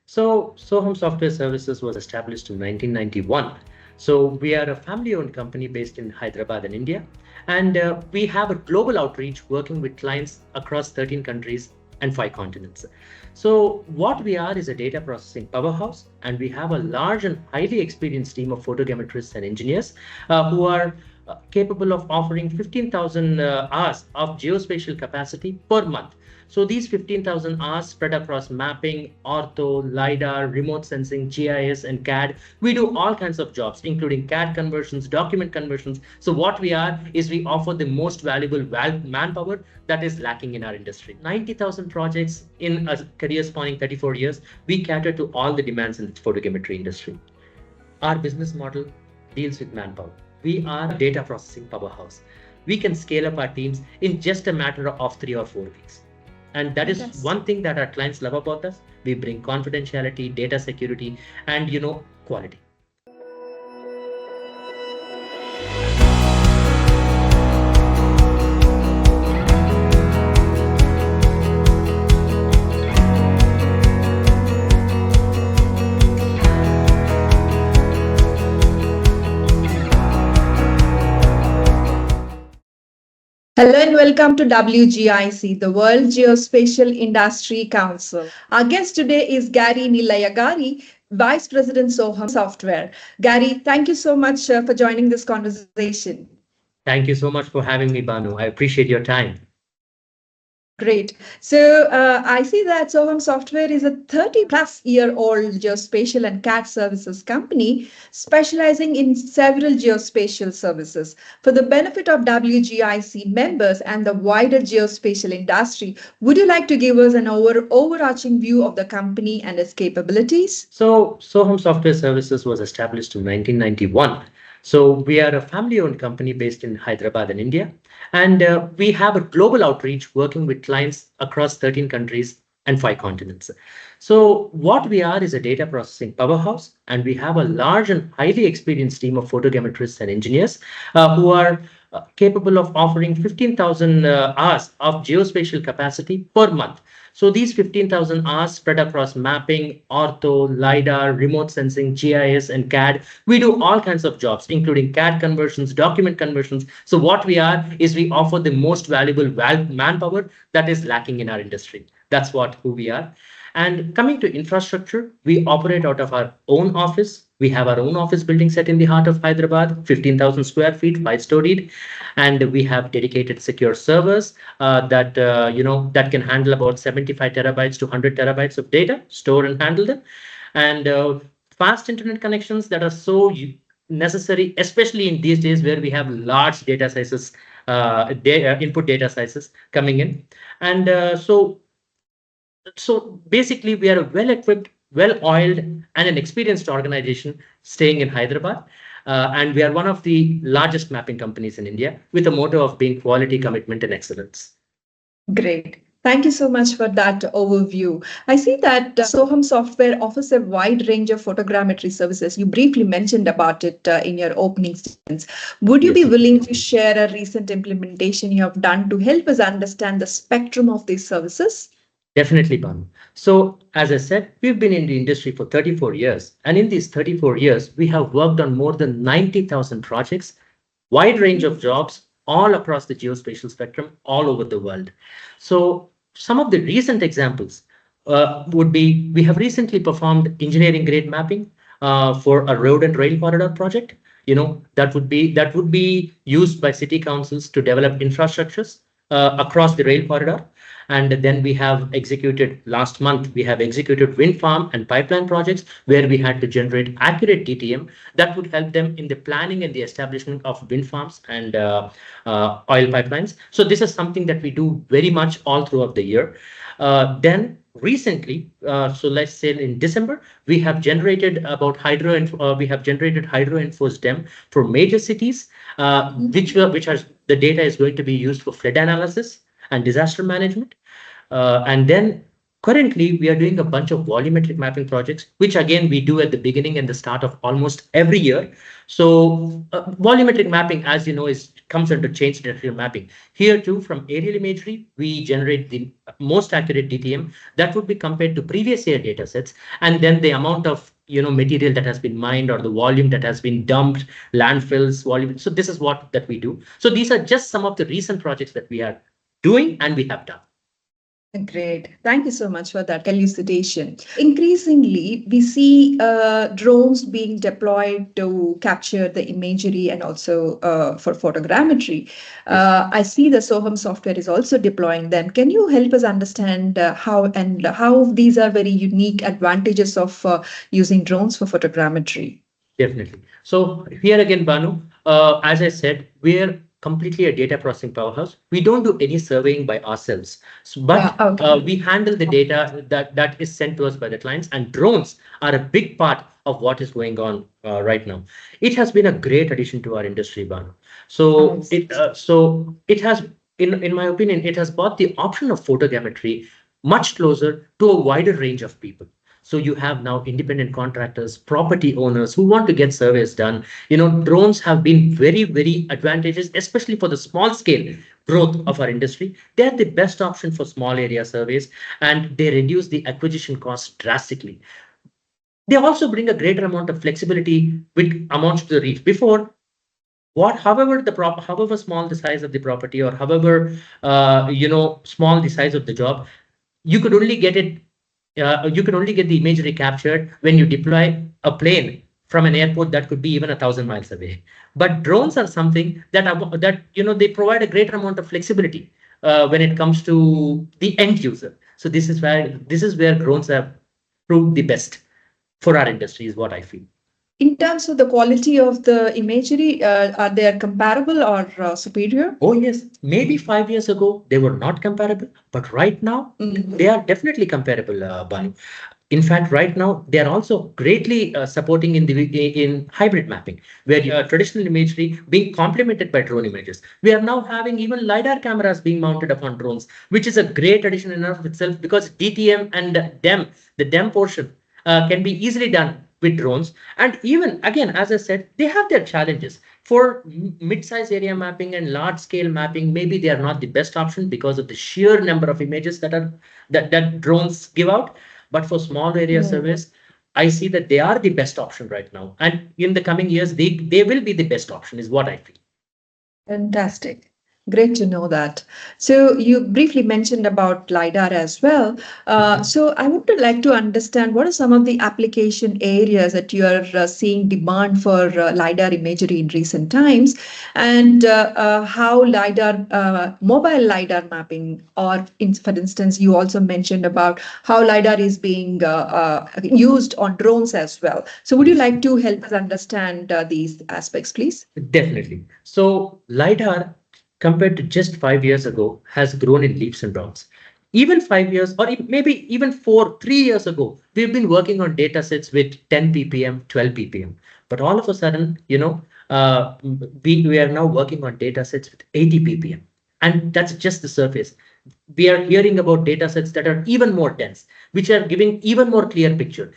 So, Soham Software Services was established in 1991. So, we are a family-owned company based in Hyderabad in India, and we have a global outreach working with clients across 13 countries and 5 continents. So, what we are is a data processing powerhouse, and we have a large and highly experienced team of photogrammetrists and engineers who are capable of offering 15,000 hours of geospatial capacity per month. So these 15,000 hours spread across mapping, ortho, LiDAR, remote sensing, GIS, and CAD. We do all kinds of jobs, including CAD conversions, document conversions. So what we are is we offer the most valuable manpower that is lacking in our industry. 90,000 projects in a career spanning 34 years. We cater to all the demands in the photogrammetry industry. Our business model deals with manpower. We are a data processing powerhouse. We can scale up our teams in just a matter of 3 or 4 weeks. And that is one thing that our clients love about us. We bring confidentiality, data security, and quality. Hello and welcome to WGIC, the World Geospatial Industry Council. Our guest today is Gary Neelayyagari, Vice President Soham Software. Gary, thank you so much for joining this conversation. Thank you so much for having me, Banu. I appreciate your time. Great. So I see that Soham Software is a 30-plus-year-old geospatial and CAD services company specializing in several geospatial services. For the benefit of WGIC members and the wider geospatial industry, would you like to give us an overarching view of the company and its capabilities? So, Soham Software Services was established in 1991. So we are a family-owned company based in Hyderabad in India, and we have a global outreach working with clients across 13 countries and 5 continents. So what we are is a data processing powerhouse, and we have a large and highly experienced team of photogrammetrists and engineers who are capable of offering 15,000 hours of geospatial capacity per month. So these 15,000 hours spread across mapping, ortho, LiDAR, remote sensing, GIS, and CAD. We do all kinds of jobs, including CAD conversions, document conversions. So what we are is we offer the most valuable manpower that is lacking in our industry. That's who we are. And coming to infrastructure, we operate out of our own office. We have our own office building set in the heart of Hyderabad, 15,000 square feet, 5-storied, and we have dedicated secure servers that can handle about 75 terabytes to 100 terabytes of data, store and handle them, and fast internet connections that are so necessary, especially in these days where we have large data sizes, input data sizes coming in, and so basically, we are a well-equipped, well-oiled, and an experienced organization staying in Hyderabad. And we are one of the largest mapping companies in India with a motto of being quality, commitment, and excellence. Great. Thank you so much for that overview. I see that Soham Software offers a wide range of photogrammetry services. You briefly mentioned about it in your opening statements. Would you be willing to share a recent implementation you have done to help us understand the spectrum of these services? Definitely, Banu. So, as I said, we've been in the industry for 34 years. And in these 34 years, we have worked on more than 90,000 projects, wide range of jobs, all across the geospatial spectrum, all over the world. So, some of the recent examples would be, we have recently performed engineering grade mapping for a road and rail corridor project. That would be used by city councils to develop infrastructures across the rail corridor. And then we have executed last month, we have executed wind farm and pipeline projects where we had to generate accurate DTM that would help them in the planning and the establishment of wind farms and oil pipelines. So this is something that we do very much all throughout the year. Then recently, so let's say in December, we have generated about hydro-enforced DEM for major cities, which are the data is going to be used for flood analysis and disaster management. And then Currently, we are doing a bunch of volumetric mapping projects, which again we do at the beginning and the start of almost every year. So volumetric mapping, as you know, is comes under change directional mapping. Here too, from aerial imagery, we generate the most accurate DTM that would be compared to previous year data sets, and then the amount of material that has been mined or the volume that has been dumped, landfills, volume. So this is what that we do. So these are just some of the recent projects that we are doing and we have done. Great. Thank you so much for that elucidation. Increasingly, we see drones being deployed to capture the imagery and also for photogrammetry. I see the Soham software is also deploying them. Can you help us understand how these are very unique advantages of using drones for photogrammetry? Definitely. So here again, Banu, as I said, we're completely a data processing powerhouse. We don't do any surveying by ourselves, but Okay. we handle the data that is sent to us by the clients, and drones are a big part of what is going on right now. It has been a great addition to our industry, Banu. So it has, in my opinion, it has brought the option of photogrammetry much closer to a wider range of people. So you have now independent contractors, property owners who want to get surveys done. Drones have been very, very advantageous, especially for the small scale growth of our industry. They're the best option for small area surveys, and they reduce the acquisition cost drastically. They also bring a greater amount of flexibility which amounts to the reach. Before, however small the size of the property, or however small the size of the job, you could only get it you can only get the imagery captured when you deploy a plane from an airport that could be even 1,000 miles away. But drones are something that they provide a greater amount of flexibility when it comes to the end user. So this is where drones have proved the best for our industry, is what I feel. In terms of the quality of the imagery, are they comparable or superior? Oh, yes. Maybe 5 years ago, they were not comparable, but right now, they are definitely comparable, Banu. In fact, right now, they are also greatly supporting in hybrid mapping, where traditional imagery being complemented by drone images. We are now having even LiDAR cameras being mounted upon drones, which is a great addition in and of itself, because DTM and the DEM portion, can be easily done with drones. And even again, as I said, they have their challenges. For mid-size area mapping and large-scale mapping, maybe they are not the best option because of the sheer number of images that drones give out. But for small area surveys, I see that they are the best option right now. And in the coming years, they will be the best option, is what I feel. Fantastic. Great to know that. So you briefly mentioned about LiDAR as well. So I would like to understand what are some of the application areas that you are seeing demand for LiDAR imagery in recent times, and how LiDAR, mobile LiDAR mapping, or for instance, you also mentioned about how LiDAR is being used on drones as well. So would you like to help us understand these aspects, please? Definitely. So LiDAR, compared to just 5 years ago, has grown in leaps and bounds. Even 5 years, or maybe even 3 years ago, we've been working on data sets with 10 ppm, 12 ppm. But all of a sudden, we are now working on data sets with 80 ppm. And that's just the surface. We are hearing about data sets that are even more dense, which are giving even more clear picture.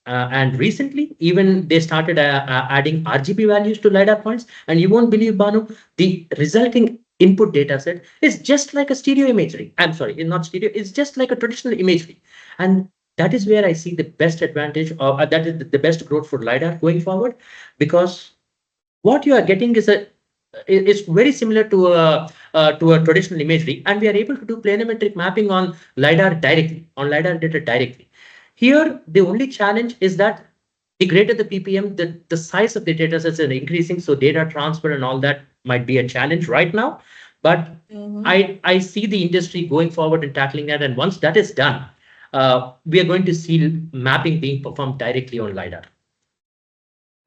And recently, even they started adding RGB values to LiDAR points. And you won't believe, Banu, the resulting input data set is just like a stereo imagery. I'm sorry, it's not stereo, it's just like a traditional imagery. And that is where I see the best advantage, or that is the best growth for LiDAR going forward, because what you are getting is very similar to a traditional imagery, and we are able to do planimetric mapping on LiDAR directly, on LiDAR data directly. Here, the only challenge is that the greater the ppm, the size of the data sets are increasing, so data transfer and all that might be a challenge right now. But I see the industry going forward and tackling that, and once that is done, we are going to see mapping being performed directly on LiDAR.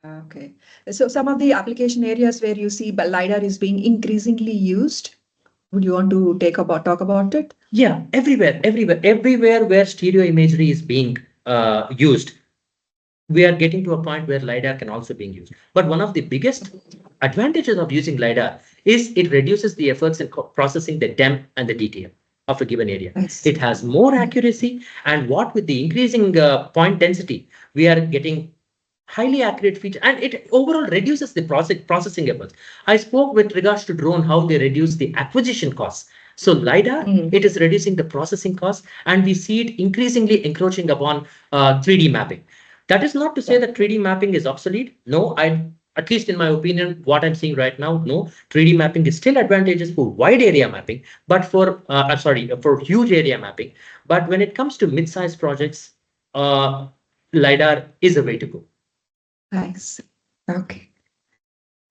Okay. So some of the application areas where you see LiDAR is being increasingly used, would you want to talk about it? Yeah, everywhere where stereo imagery is being used, we are getting to a point where LiDAR can also be used. But one of the biggest advantages of using LiDAR is it reduces the efforts in processing the DEM and the DTM. of a given area. Nice. It has more accuracy, and what with the increasing point density, we are getting highly accurate feature, and it overall reduces the processing efforts. I spoke with regards to drone, how they reduce the acquisition costs. So LiDAR, it is reducing the processing costs, and we see it increasingly encroaching upon 3D mapping. That is not to say that 3D mapping is obsolete. No, at least in my opinion, what I'm seeing right now, no, 3D mapping is still advantageous for wide area mapping, but for huge area mapping. But when it comes to mid-sized projects, LiDAR is a way to go. Nice. Okay.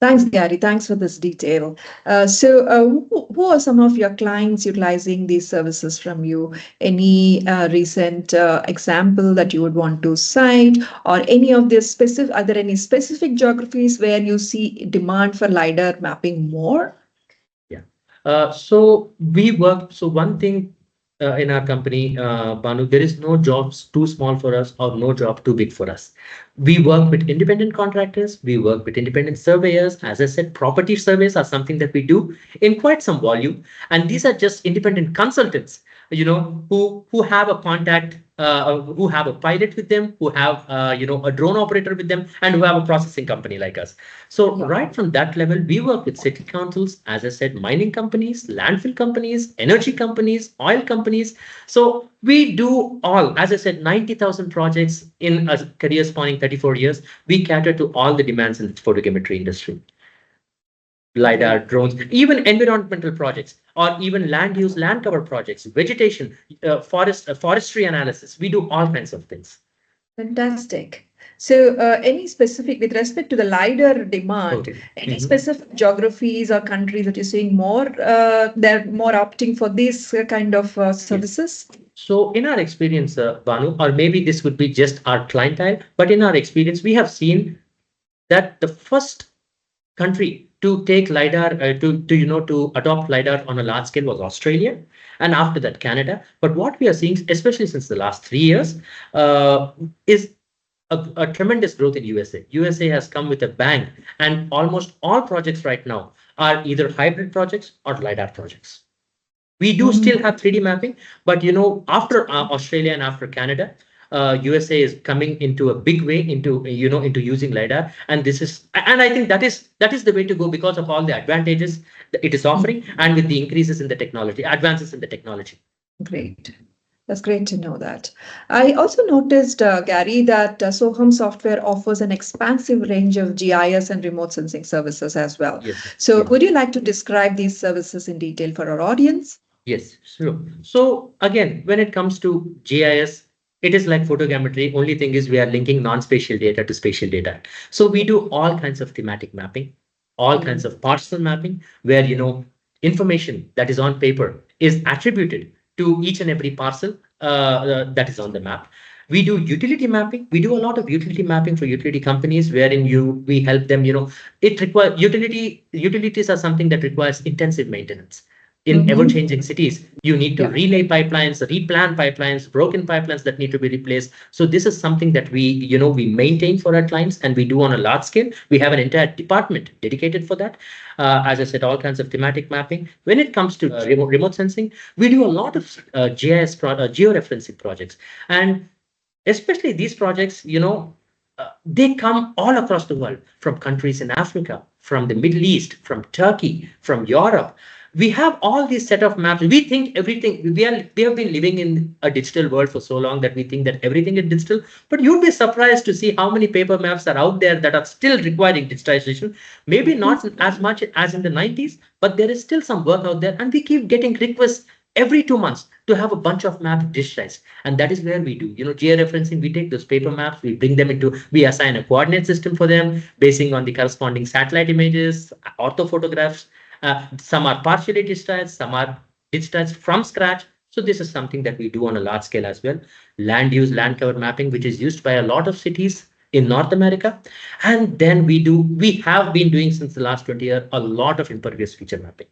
Thanks, Gary. Thanks for this detail. Who are some of your clients utilizing these services from you? Any recent example that you would want to cite, or any of this specific? Are there any specific geographies where you see demand for LiDAR mapping more? Yeah. So we work. So one thing in our company, Banu, there is no jobs too small for us or no job too big for us. We work with independent contractors. We work with independent surveyors. As I said, property surveys are something that we do in quite some volume. And these are just independent consultants, who have a contact, who have a pilot with them, who have, a drone operator with them, and who have a processing company like us. So right from that level, we work with city councils, as I said, mining companies, landfill companies, energy companies, oil companies. So we do all, as I said, 90,000 projects in a career spanning 34 years. We cater to all the demands in the photogrammetry industry. LiDAR, drones, even environmental projects, or even land use, land cover projects, vegetation, forestry analysis. We do all kinds of things. Fantastic. So, any specific, with respect to the LiDAR demand, any specific geographies or countries that you're seeing more, they're more opting for these kind of services? So, in our experience, Banu, or maybe this would be just our clientele, but in our experience, we have seen that the first country to take LiDAR, to adopt LiDAR on a large scale was Australia, and after that Canada. But what we are seeing, especially since the last 3 years, is a tremendous growth in USA. USA has come with a bang, and almost all projects right now are either hybrid projects or LiDAR projects. We do still have 3D mapping, but after Australia and after Canada, USA is coming into a big way into using LiDAR, and I think that is the way to go because of all the advantages that it is offering, and with the increases in the technology, advances in the technology. Great. That's great to know that. I also noticed, Gary, that Soham Software offers an expansive range of GIS and remote sensing services as well. Yes. So, Yes. would you like to describe these services in detail for our audience? Yes, sure. So again, when it comes to GIS, it is like photogrammetry. Only thing is we are linking non-spatial data to spatial data. So we do all kinds of thematic mapping, all kinds of parcel mapping, where information that is on paper is attributed to each and every parcel that is on the map. We do utility mapping. We do a lot of utility mapping for utility companies, wherein we help them. It requires utilities are something that requires intensive maintenance. In ever-changing cities, you need to relay pipelines, replan pipelines, broken pipelines that need to be replaced. So this is something that we maintain for our clients, and we do on a large scale. We have an entire department dedicated for that. As I said, all kinds of thematic mapping. When it comes to remote sensing, we do a lot of GIS georeferencing projects, and especially these projects, they come all across the world, from countries in Africa, from the Middle East, from Turkey, from Europe. We have all these set of maps. We think everything, we have been living in a digital world for so long that we think that everything is digital, but you'd be surprised to see how many paper maps are out there that are still requiring digitization. Maybe not as much as in the 90s, but there is still some work out there, and we keep getting requests every 2 months to have a bunch of maps digitized. And that is where we do, georeferencing. We take those paper maps, we assign a coordinate system for them, basing on the corresponding satellite images, orthophotographs. Some are partially digitized, some are digitized from scratch. So this is something that we do on a large scale as well. Land use, land cover mapping, which is used by a lot of cities in North America. And then we have been doing since the last 20 years, a lot of impervious feature mapping.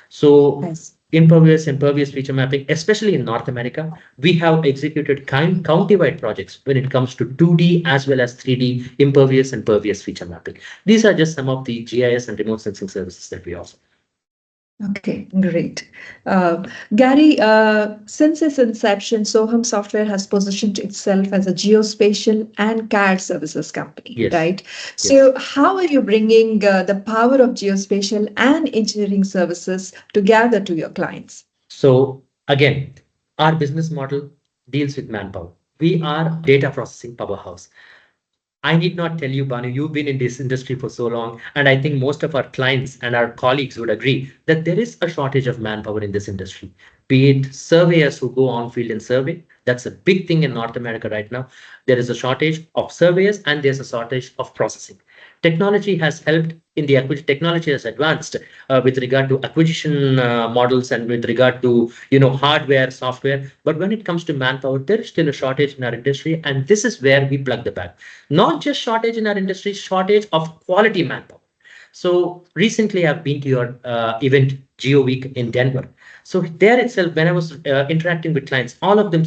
So impervious feature mapping, especially in North America, we have executed county-wide projects when it comes to 2D as well as 3D impervious and pervious feature mapping. These are just some of the GIS and remote sensing services that we offer. Okay, great. Gary, since its inception, Soham Software has positioned itself as a geospatial and CAD services company, Yes, right? yes. So, how are you bringing the power of geospatial and engineering services together to your clients? So again, our business model deals with manpower. We are data processing powerhouse. I need not tell you, Banu, you've been in this industry for so long, and I think most of our clients and our colleagues would agree that there is a shortage of manpower in this industry. Be it surveyors who go on field and survey, that's a big thing in North America right now. There is a shortage of surveyors and there's a shortage of processing. Technology has helped in the acquisition. Technology has advanced with regard to acquisition models and with regard to hardware, software. But when it comes to manpower, there is still a shortage in our industry, and this is where we plug the bag. Not just shortage in our industry, shortage of quality manpower. So recently, I've been to your event, Geo Week in Denver. So there itself, when I was interacting with clients, all of them,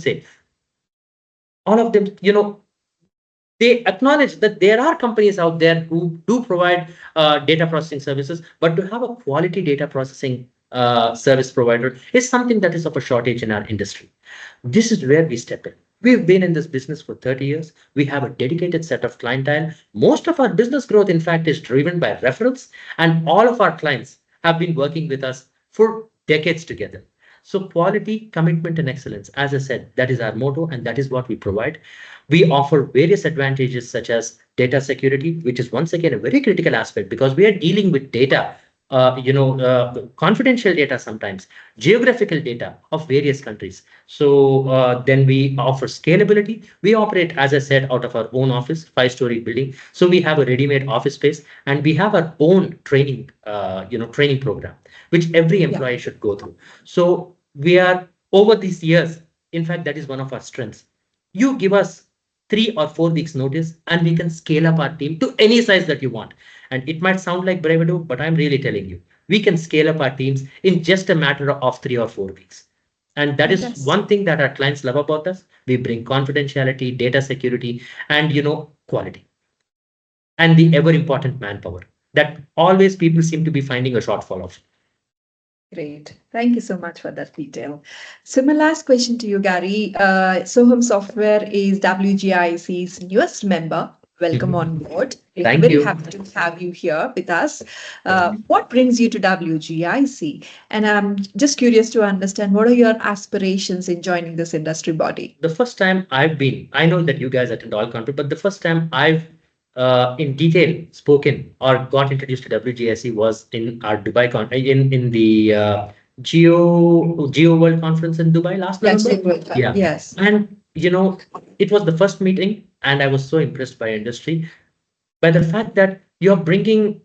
they acknowledge that there are companies out there who do provide data processing services, but to have a quality data processing service provider is something that is of a shortage in our industry. This is where we step in. We've been in this business for 30 years. We have a dedicated set of clientele. Most of our business growth, in fact, is driven by referrals, and all of our clients have been working with us for decades together. So, quality, commitment, and excellence, as I said, that is our motto, and that is what we provide. We offer various advantages such as data security, which is once again a very critical aspect because we are dealing with data, confidential data sometimes, geographical data of various countries. So then we offer scalability. We operate, as I said, out of our own office, five-story building. So we have a ready-made office space, and we have our own training program, which every Yeah. employee should go through. So we are over these years. In fact, that is one of our strengths. You give us 3 or 4 weeks notice, and we can scale up our team to any size that you want. And it might sound like bravado, but I'm really telling you, we can scale up our teams in just a matter of 3 or 4 weeks. And that is Fantastic. one thing that our clients love about us. We bring confidentiality, data security, and quality, and the ever important manpower that always people seem to be finding a shortfall of. Great. Thank you so much for that detail. So my last question to you, Gary. Soham Software is WGIC's newest member. Welcome Mhm. on board. We're Thank very you. happy to have you here with us. What brings you to WGIC? And I'm just curious to understand what are your aspirations in joining this industry body? The first time I've been, I know that you guys attend all conference, but the first time I've in detail spoken or got introduced to WGIC was in our Dubai in the Geo World Conference in Dubai last Yes, November. you will. Yeah, Yes. and it was the first meeting, and I was so impressed by industry, by the fact that you're bringing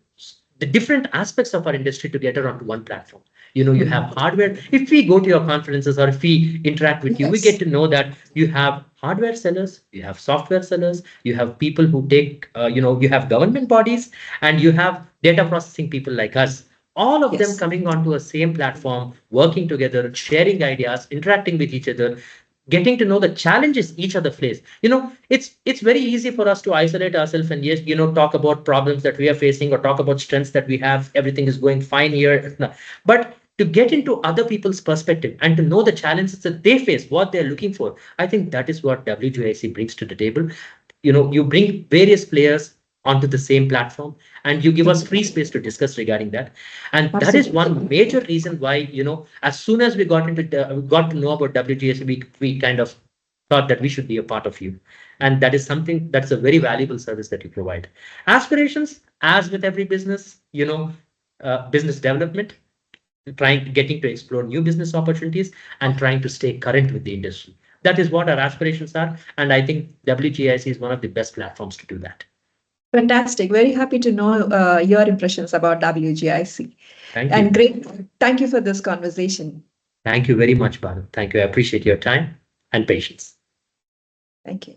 the different aspects of our industry together onto one platform. You have hardware. If we go to your conferences or if we interact with you, we get Yes. to know that you have hardware sellers, you have software sellers, you have people who take, you have government bodies, and you have data processing people like us. All of them Yes. coming onto a same platform, working together, sharing ideas, interacting with each other, getting to know the challenges each other face. It's very easy for us to isolate ourselves and yes, talk about problems that we are facing or talk about strengths that we have. Everything is going fine here. No. But to get into other people's perspective and to know the challenges that they face, what they're looking for, I think that is what WGIC brings to the table. You bring various players onto the same platform, and you give us free space to discuss regarding that. And that is Absolutely. one major reason why, as soon as we got to know about WGS, we kind of thought that we should be a part of you. And that is something that's a very valuable service that you provide. Aspirations, as with every business, business development, getting to explore new business opportunities and trying to stay current with the industry. That is what our aspirations are. And I think WGIC is one of the best platforms to do that. Fantastic. Very happy to know your impressions about WGIC. Thank And you. great. Thank you for this conversation. Thank you very much, Bharat. Thank you. I appreciate your time and patience. Thank you.